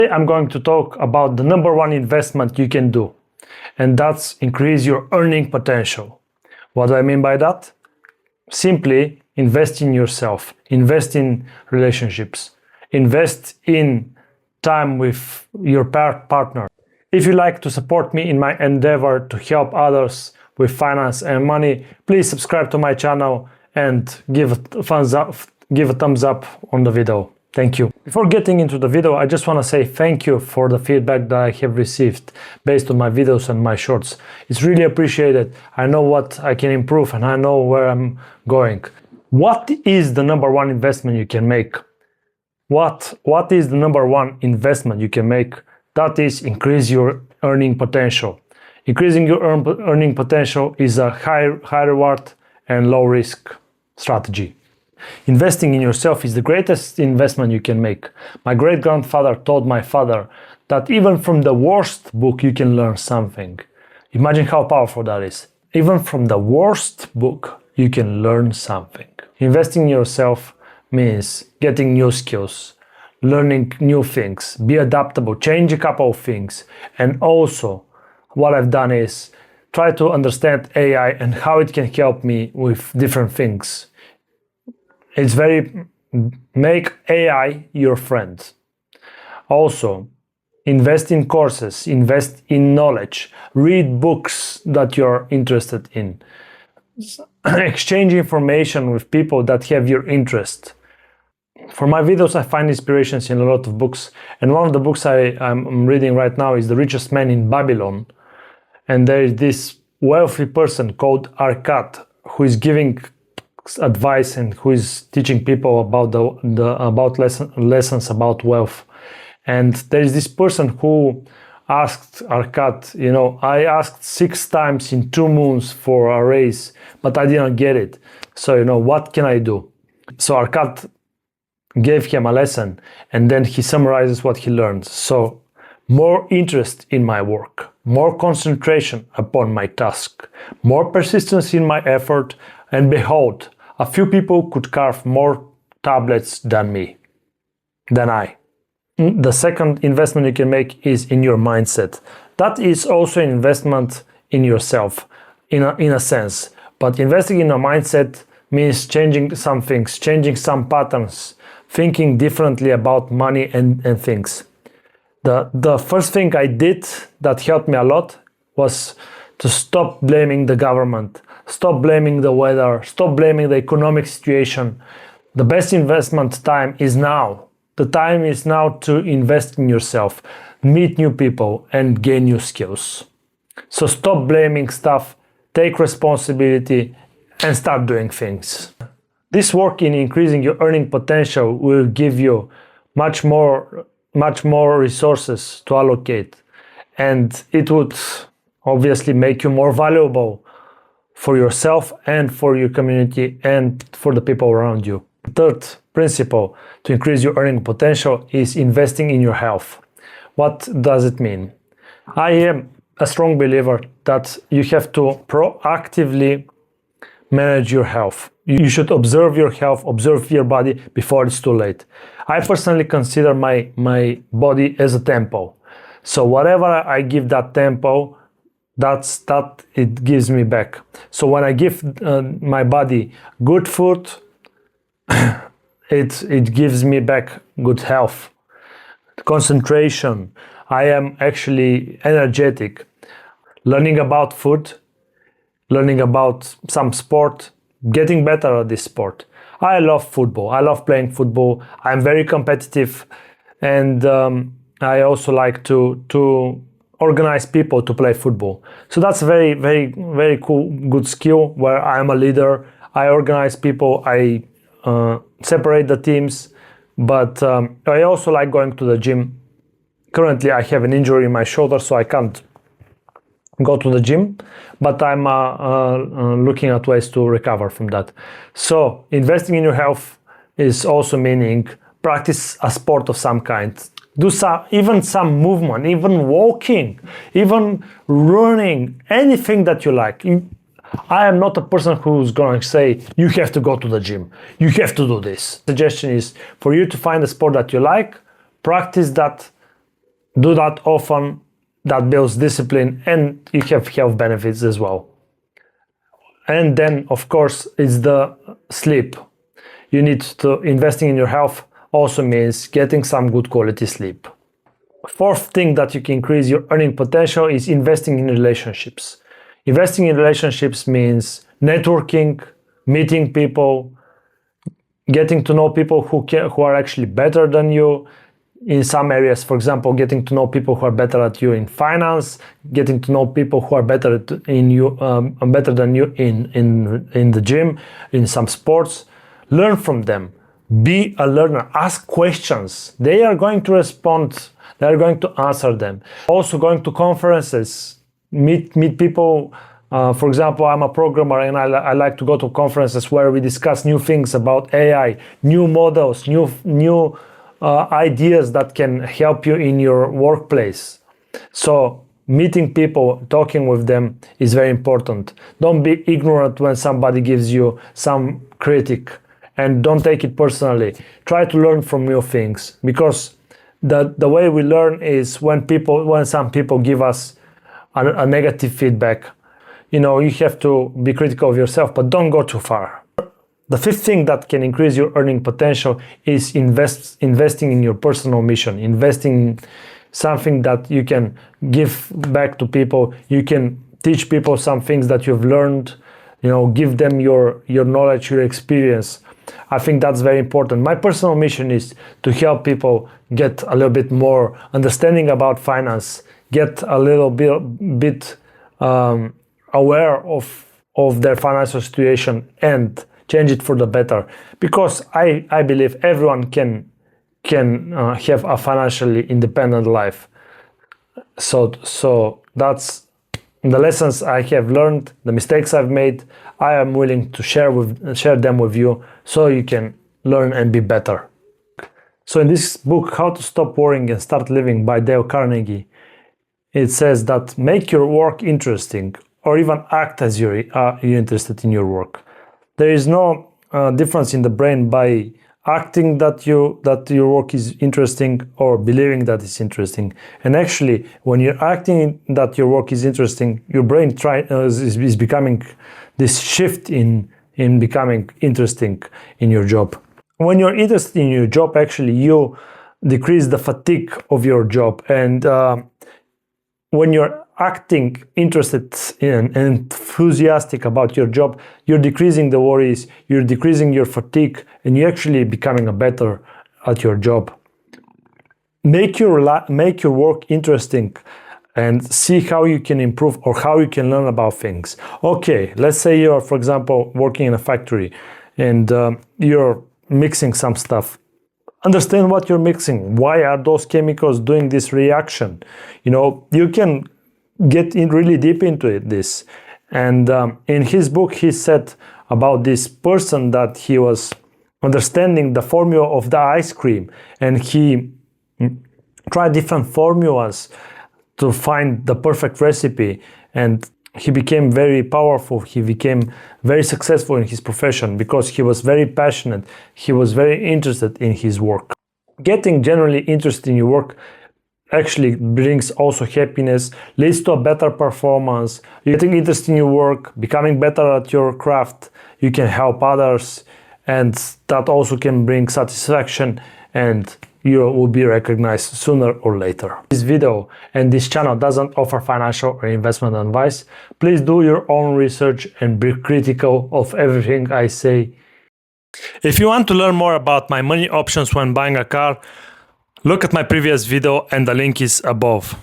Today I'm going to talk about the number one investment you can do, and that's increase your earning potential. What do I mean by that? Simply invest in yourself, invest in relationships, invest in time with your partner. If you like to support me in my endeavor to help others with finance and money, please subscribe to my channel and give a thumbs up on the video. Thank you. Before getting into the video, I just want to say thank you for the feedback that I have received based on my videos and my shorts. It's really appreciated. I know what I can improve and I know where I'm going. What is the number one investment you can make? What is the number one investment you can make? That is increase your earning potential. Increasing your earning potential is a high reward and low risk strategy. Investing in yourself is the greatest investment you can make. My great-grandfather told my father that even from the worst book you can learn something. Imagine how powerful that is. Even from the worst book you can learn something. Investing in yourself means getting new skills, learning new things, be adaptable, change a couple of things. And also what I've done is try to understand AI and how it can help me with different things. Make AI your friend. Also, invest in courses, invest in knowledge, read books that you're interested in, exchange information with people that have your interest. For my videos, I find inspirations in a lot of books, and one of the books I'm reading right now is The Richest Man in Babylon. And there is this wealthy person called Arcad who is giving advice and who is teaching people about lessons about wealth. And there is this person who asked Arcad, I asked 6 times in 2 moons for a raise, but I didn't get it. So, what can I do? So Arcad gave him a lesson, and then he summarizes what he learned. So, more interest in my work, more concentration upon my task, more persistence in my effort, and behold, a few people could carve more tablets than I. The second investment you can make is in your mindset. That is also an investment in yourself, in a sense. But investing in a mindset means changing some things, changing some patterns, thinking differently about money and things. The first thing I did that helped me a lot was to stop blaming the government, stop blaming the weather, stop blaming the economic situation. The best investment time is now. The time is now to invest in yourself, meet new people, and gain new skills. So stop blaming stuff, take responsibility, and start doing things. This work in increasing your earning potential will give you much more resources to allocate, and it would obviously make you more valuable for yourself and for your community and for the people around you. Third principle to increase your earning potential is investing in your health. What does it mean? I am a strong believer that you have to proactively manage your health. You should observe your health, observe your body before it's too late. I personally consider my body as a temple. So whatever I give that temple, that it gives me back. So when I give my body good food, it gives me back good health, concentration. I am actually energetic. Learning about food, learning about some sport, getting better at this sport. I love football. I love playing football. I'm very competitive, and I also like to organize people to play football. So that's a very, very, very cool, good skill where I'm a leader. I organize people. I separate the teams, but I also like going to the gym. Currently, I have an injury in my shoulder, so I can't go to the gym, but I'm looking at ways to recover from that. So investing in your health is also meaning practice a sport of some kind. Do even some movement, even walking, even running, anything that you like. I am not a person who's going to say, you have to go to the gym, you have to do this. Suggestion is for you to find a sport that you like, practice that Do that often. That builds discipline, and you have health benefits as well. And then, of course, it's the sleep. You need to investing in your health also means getting some good quality sleep. Fourth thing that you can increase your earning potential is investing in relationships. Investing in relationships means networking, meeting people, getting to know people who are actually better than you in some areas. For example, getting to know people who are better at you in finance, getting to know people who are better better than you in the gym, in some sports. Learn from them. Be a learner. Ask questions. They are going to respond. They are going to answer them. Also, going to conferences, meet people. For example, I'm a programmer, and I like to go to conferences where we discuss new things about AI, new models, new ideas that can help you in your workplace. So meeting people, talking with them is very important. Don't be ignorant when somebody gives you some critique, and don't take it personally. Try to learn from new things, because the way we learn is when some people give us a negative feedback. You have to be critical of yourself, but don't go too far. The fifth thing that can increase your earning potential is investing in your personal mission, investing in something that you can give back to people. You can teach people some things that you've learned, give them your knowledge, your experience. I think that's very important. My personal mission is to help people get a little bit more understanding about finance, get a little bit aware of their financial situation, and change it for the better. Because I believe everyone can have a financially independent life. So that's the lessons I have learned, the mistakes I've made. I am willing to share them with you, so you can learn and be better. So in this book, How to Stop Worrying and Start Living by Dale Carnegie, it says that make your work interesting, or even act as you're interested in your work. There is no difference in the brain by acting that your work is interesting or believing that it's interesting. And actually, when you're acting that your work is interesting, your brain is becoming this shift in becoming interesting in your job. When you're interested in your job, actually, you decrease the fatigue of your job. And when you're acting interested in and enthusiastic about your job, you're decreasing the worries, you're decreasing your fatigue, and you're actually becoming better at your job. Make your work interesting and see how you can improve or how you can learn about things. Okay, let's say you're, for example, working in a factory and you're mixing some stuff. Understand what you're mixing. Why are those chemicals doing this reaction? You can get in really deep into this. And in his book, he said about this person that he was understanding the formula of the ice cream, and he tried different formulas to find the perfect recipe, and he became very powerful. He became very successful in his profession because he was very passionate. He was very interested in his work. Getting generally interested in your work actually brings also happiness, leads to a better performance. Getting interested in your work, becoming better at your craft, you can help others, and that also can bring satisfaction, and you will be recognized sooner or later. This video and this channel doesn't offer financial or investment advice. Please do your own research and be critical of everything I say. If you want to learn more about my money options when buying a car, look at my previous video and the link is above.